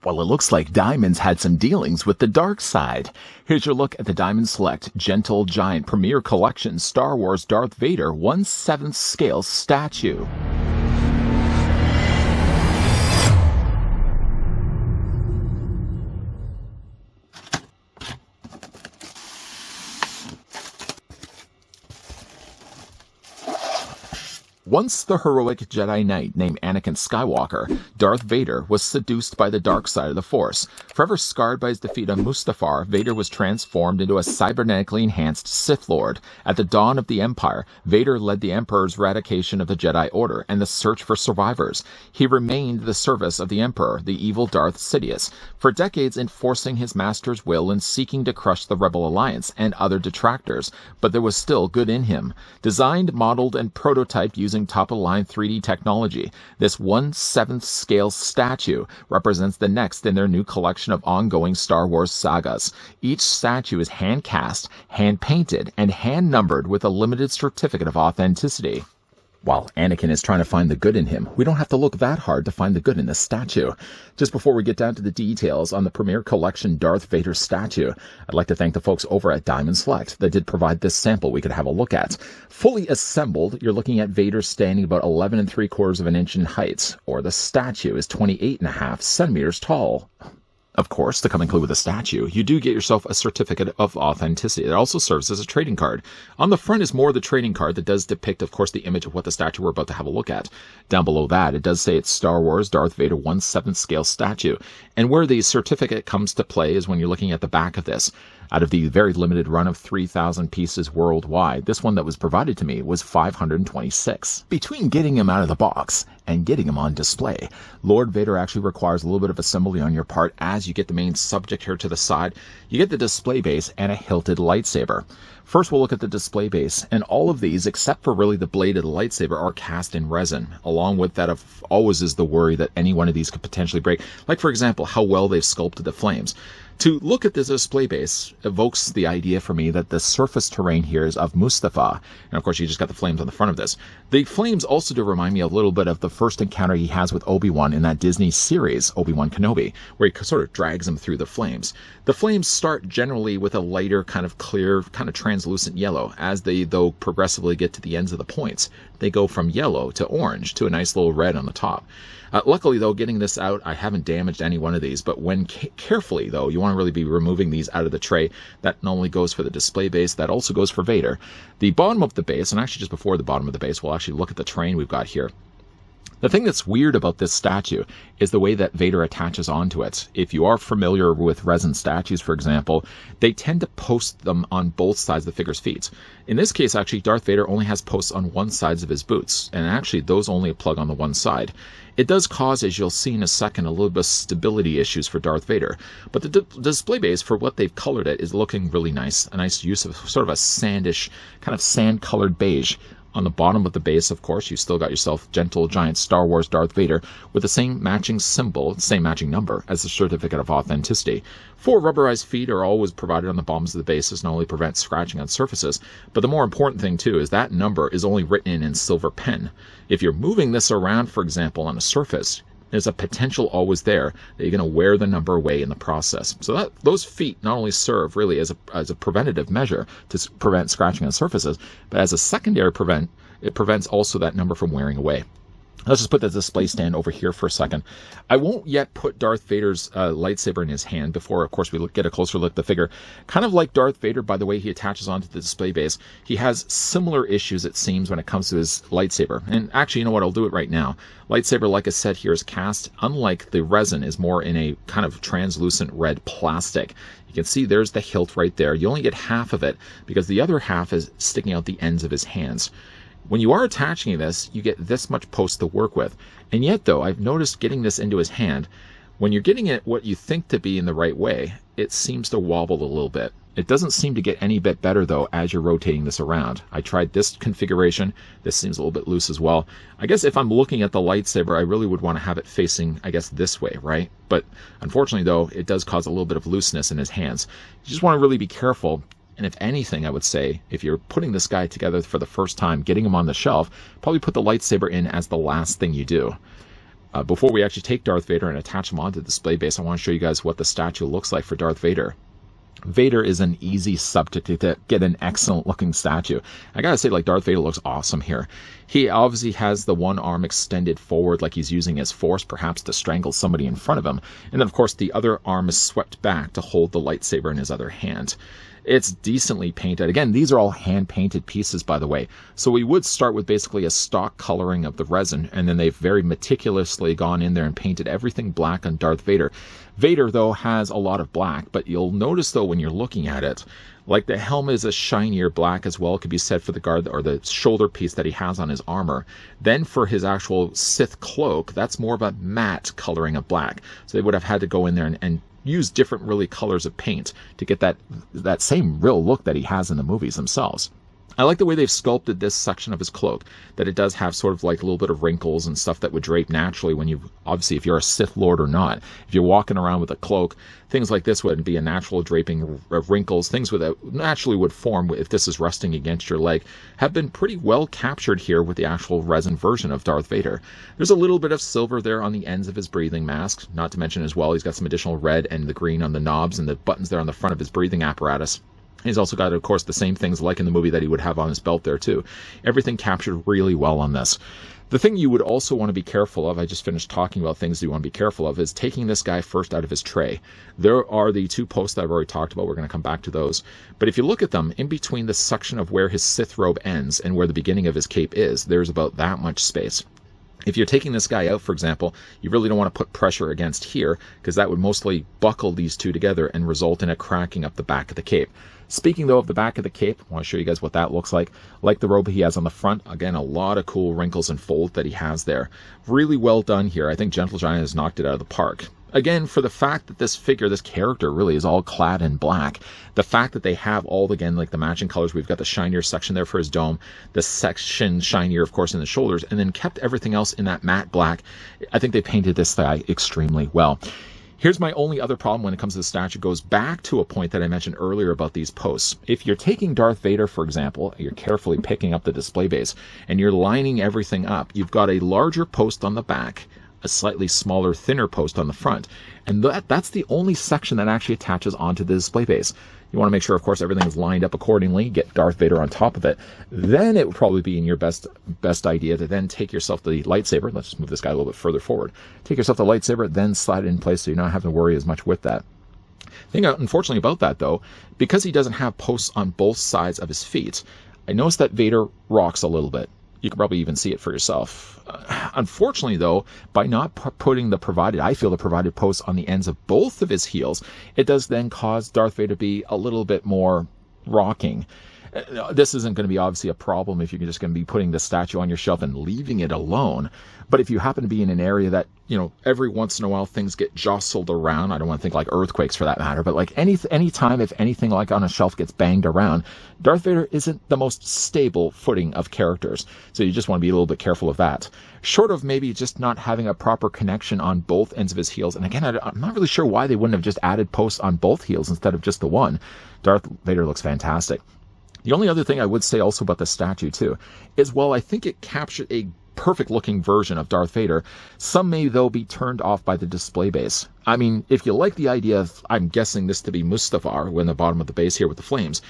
Well, it looks like Diamond's had some dealings with the dark side. Here's your look at the Diamond Select Gentle Giant Premier Collection Star Wars Darth Vader 1/7 scale statue. Once the heroic Jedi Knight named Anakin Skywalker, Darth Vader was seduced by the dark side of the Force. Forever scarred by his defeat on Mustafar, Vader was transformed into a cybernetically enhanced Sith Lord. At the dawn of the Empire, Vader led the Emperor's eradication of the Jedi Order and the search for survivors. He remained the service of the Emperor, the evil Darth Sidious, for decades enforcing his master's will and seeking to crush the Rebel Alliance and other detractors. But there was still good in him. Designed, modeled, and prototyped using top-of-the-line 3D technology, this 1/7 scale statue represents the next in their new collection of ongoing Star Wars sagas. Each statue is hand-cast, hand-painted, and hand-numbered with a limited certificate of authenticity. While Anakin is trying to find the good in him, we don't have to look that hard to find the good in this statue. Just before we get down to the details on the Premier Collection Darth Vader statue, I'd like to thank the folks over at Diamond Select that did provide this sample we could have a look at. Fully assembled, you're looking at Vader standing about 11 3/4 of an inch in height, or the statue is 28.5 centimeters tall. Of course, to come include with a statue, you do get yourself a certificate of authenticity. It also serves as a trading card. On the front is more of the trading card that does depict, of course, the image of what the statue we're about to have a look at. Down below that, it does say it's Star Wars Darth Vader 1/7 scale statue. And where the certificate comes to play is when you're looking at the back of this. Out of the very limited run of 3,000 pieces worldwide, this one that was provided to me was 526. Between getting him out of the box and getting him on display, Lord Vader actually requires a little bit of assembly on your part. As you get the main subject here to the side, you get the display base and a hilted lightsaber. First, we'll look at the display base, and all of these, except for really the blade of the lightsaber, are cast in resin. Along with that, always is the worry that any one of these could potentially break. Like, for example, how well they've sculpted the flames. To look at this display base evokes the idea for me that the surface terrain here is of Mustafar. And of course, you just got the flames on the front of this. The flames also do remind me a little bit of the first encounter he has with Obi-Wan in that Disney series, Obi-Wan Kenobi, where he sort of drags him through the flames. The flames start generally with a lighter, kind of clear, kind of translucent yellow. As they, though, progressively get to the ends of the points, they go from yellow to orange to a nice little red on the top. Luckily, though, getting this out, I haven't damaged any one of these, but when carefully, though, you want to really be removing these out of the tray. That not only goes for the display base, that also goes for Vader. The bottom of the base, and actually just before the bottom of the base, we'll actually look at the terrain we've got here. The thing that's weird about this statue is the way that Vader attaches onto it. If you are familiar with resin statues, for example, they tend to post them on both sides of the figure's feet. In this case, actually, Darth Vader only has posts on one side of his boots, and actually those only plug on the one side. It does cause, as you'll see in a second, a little bit of stability issues for Darth Vader. But the display base, for what they've colored it, is looking really nice. A nice use of sort of a sandish, kind of sand-colored beige. On the bottom of the base, of course, you still got yourself Gentle Giant Star Wars Darth Vader with the same matching symbol, same matching number as the certificate of authenticity. 4 rubberized feet are always provided on the bottoms of the bases, not only prevent scratching on surfaces, but the more important thing too is that number is only written in silver pen. If you're moving this around, for example, on a surface, there's a potential always there that you're going to wear the number away in the process. So those feet not only serve really as a preventative measure to prevent scratching on surfaces, but as a secondary it prevents also that number from wearing away. Let's just put the display stand over here for a second. I won't yet put Darth Vader's lightsaber in his hand before, of course, we get a closer look at the figure. Kind of like Darth Vader, by the way he attaches onto the display base, he has similar issues, it seems, when it comes to his lightsaber. And actually, you know what, I'll do it right now. Lightsaber, like I said, here is cast. Unlike the resin, is more in a kind of translucent red plastic. You can see there's the hilt right there. You only get half of it because the other half is sticking out the ends of his hands. When you are attaching this, you get this much post to work with. And yet, though, I've noticed getting this into his hand, when you're getting it what you think to be in the right way, it seems to wobble a little bit. It doesn't seem to get any bit better, though, as you're rotating this around. I tried this configuration. This seems a little bit loose as well. I guess if I'm looking at the lightsaber, I really would want to have it facing, I guess, this way, right? But unfortunately, though, it does cause a little bit of looseness in his hands. You just want to really be careful. And if anything, I would say, if you're putting this guy together for the first time, getting him on the shelf, probably put the lightsaber in as the last thing you do. Before we actually take Darth Vader and attach him onto the display base, I want to show you guys what the statue looks like for Darth Vader. Vader is an easy subject to get an excellent looking statue. I gotta say, like, Darth Vader looks awesome here. He obviously has the one arm extended forward like he's using his force, perhaps to strangle somebody in front of him. And then, of course, the other arm is swept back to hold the lightsaber in his other hand. It's decently painted. Again, these are all hand-painted pieces, by the way. So we would start with basically a stock coloring of the resin, and then they've very meticulously gone in there and painted everything black on Darth Vader. Vader, though, has a lot of black, but you'll notice, though, when you're looking at it, like the helmet is a shinier black as well. It could be said for the guard or the shoulder piece that he has on his armor. Then for his actual Sith cloak, that's more of a matte coloring of black. So they would have had to go in there and use different really colors of paint to get that same real look that he has in the movies themselves. I like the way they've sculpted this section of his cloak, that it does have sort of like a little bit of wrinkles and stuff that would drape naturally when you, obviously if you're a Sith Lord or not, if you're walking around with a cloak, things like this would be a natural draping of wrinkles, things that naturally would form if this is resting against your leg, have been pretty well captured here with the actual resin version of Darth Vader. There's a little bit of silver there on the ends of his breathing mask, not to mention as well, he's got some additional red and the green on the knobs and the buttons there on the front of his breathing apparatus. He's also got, of course, the same things like in the movie that he would have on his belt there, too. Everything captured really well on this. The thing you would also want to be careful of, I just finished talking about things you want to be careful of, is taking this guy first out of his tray. There are the two posts that I've already talked about. We're going to come back to those. But if you look at them, in between the section of where his Sith robe ends and where the beginning of his cape is, there's about that much space. If you're taking this guy out, for example, you really don't want to put pressure against here, because that would mostly buckle these two together and result in a cracking up the back of the cape. Speaking, though, of the back of the cape, I want to show you guys what that looks like. Like the robe he has on the front, again, a lot of cool wrinkles and folds that he has there. Really well done here. I think Gentle Giant has knocked it out of the park. Again, for the fact that this figure, this character really is all clad in black, the fact that they have all, again, like the matching colors, we've got the shinier section there for his dome, the section shinier, of course, in the shoulders, and then kept everything else in that matte black. I think they painted this guy extremely well. Here's my only other problem when it comes to the statue. It goes back to a point that I mentioned earlier about these posts. If you're taking Darth Vader, for example, you're carefully picking up the display base, and you're lining everything up, you've got a larger post on the back, a slightly smaller, thinner post on the front. And that's the only section that actually attaches onto the display base. You want to make sure, of course, everything is lined up accordingly, get Darth Vader on top of it. Then it would probably be in your best idea to then take yourself the lightsaber. Let's just move this guy a little bit further forward. Take yourself the lightsaber, then slide it in place so you're not having to worry as much with that. The thing, unfortunately, about that, though, because he doesn't have posts on both sides of his feet, I noticed that Vader rocks a little bit. You can probably even see it for yourself. Unfortunately, though, by not putting the provided posts on the ends of both of his heels, it does then cause Darth Vader to be a little bit more rocking. This isn't going to be obviously a problem if you're just going to be putting the statue on your shelf and leaving it alone. But if you happen to be in an area that, you know, every once in a while things get jostled around, I don't want to think like earthquakes for that matter, but like any time if anything like on a shelf gets banged around, Darth Vader isn't the most stable footing of characters. So you just want to be a little bit careful of that. Short of maybe just not having a proper connection on both ends of his heels. And again, I'm not really sure why they wouldn't have just added posts on both heels instead of just the one. Darth Vader looks fantastic. The only other thing I would say also about the statue, too, is while I think it captured a perfect-looking version of Darth Vader, some may, though, be turned off by the display base. I mean, if you like the idea of, I'm guessing this to be Mustafar, when the bottom of the base here with the flames,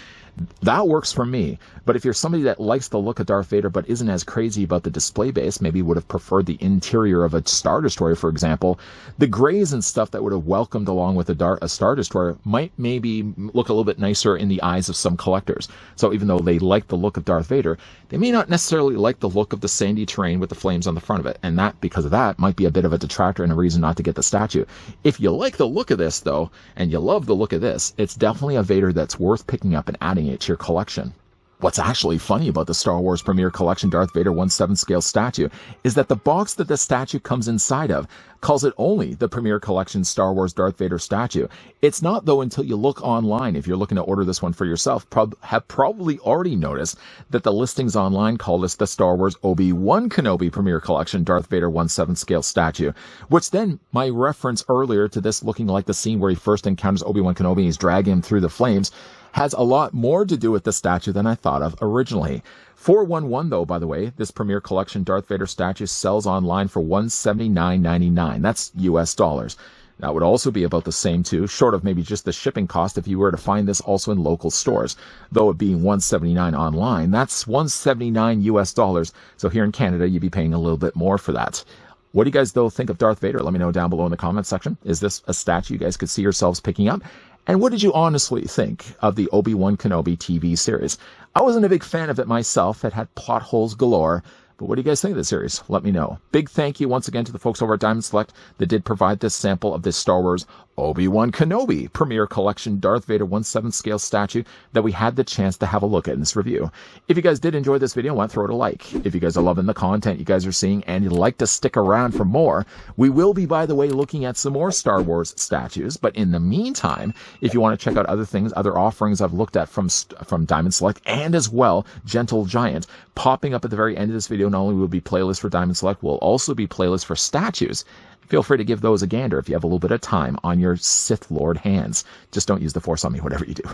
that works for me. But if you're somebody that likes the look of Darth Vader but isn't as crazy about the display base, maybe would have preferred the interior of a Star Destroyer, for example, the grays and stuff that would have welcomed along with a Star Destroyer might maybe look a little bit nicer in the eyes of some collectors. So even though they like the look of Darth Vader, they may not necessarily like the look of the sandy terrain with the flames on the front of it. And that, because of that, might be a bit of a detractor and a reason not to get the statue. If you like the look of this, though, and you love the look of this, it's definitely a Vader that's worth picking up and adding it to your collection. What's actually funny about the Star Wars Premier Collection Darth Vader 1/7 scale statue is that the box that the statue comes inside of calls it only the Premier Collection Star Wars Darth Vader statue. It's not, though, until you look online, if you're looking to order this one for yourself, have probably already noticed that the listings online call this the Star Wars Obi-Wan Kenobi Premier Collection Darth Vader 1/7 scale statue, which then my reference earlier to this looking like the scene where he first encounters Obi-Wan Kenobi and he's dragging him through the flames has a lot more to do with the statue than I thought of originally. 411, though, by the way, this Premier Collection Darth Vader statue sells online for $179.99. That's US dollars. That would also be about the same, too, short of maybe just the shipping cost if you were to find this also in local stores. Though it being $179 online, that's $179 US dollars. So here in Canada, you'd be paying a little bit more for that. What do you guys, though, think of Darth Vader? Let me know down below in the comment section. Is this a statue you guys could see yourselves picking up? And what did you honestly think of the Obi-Wan Kenobi TV series? I wasn't a big fan of it myself. It had plot holes galore. But what do you guys think of the series? Let me know. Big thank you once again to the folks over at Diamond Select that did provide this sample of this Star Wars Obi-Wan Kenobi Premier Collection Darth Vader 1/7 scale statue that we had the chance to have a look at in this review. If you guys did enjoy this video, I want to throw it a like. If you guys are loving the content you guys are seeing and you'd like to stick around for more, we will be, by the way, looking at some more Star Wars statues. But in the meantime, if you want to check out other things, other offerings I've looked at from Diamond Select, and as well, Gentle Giant, popping up at the very end of this video, not only will be playlists for Diamond Select, will also be playlists for statues. Feel free to give those a gander if you have a little bit of time on your Sith Lord hands. Just don't use the Force on me, whatever you do.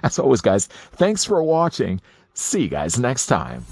As always, guys, thanks for watching. See you guys next time.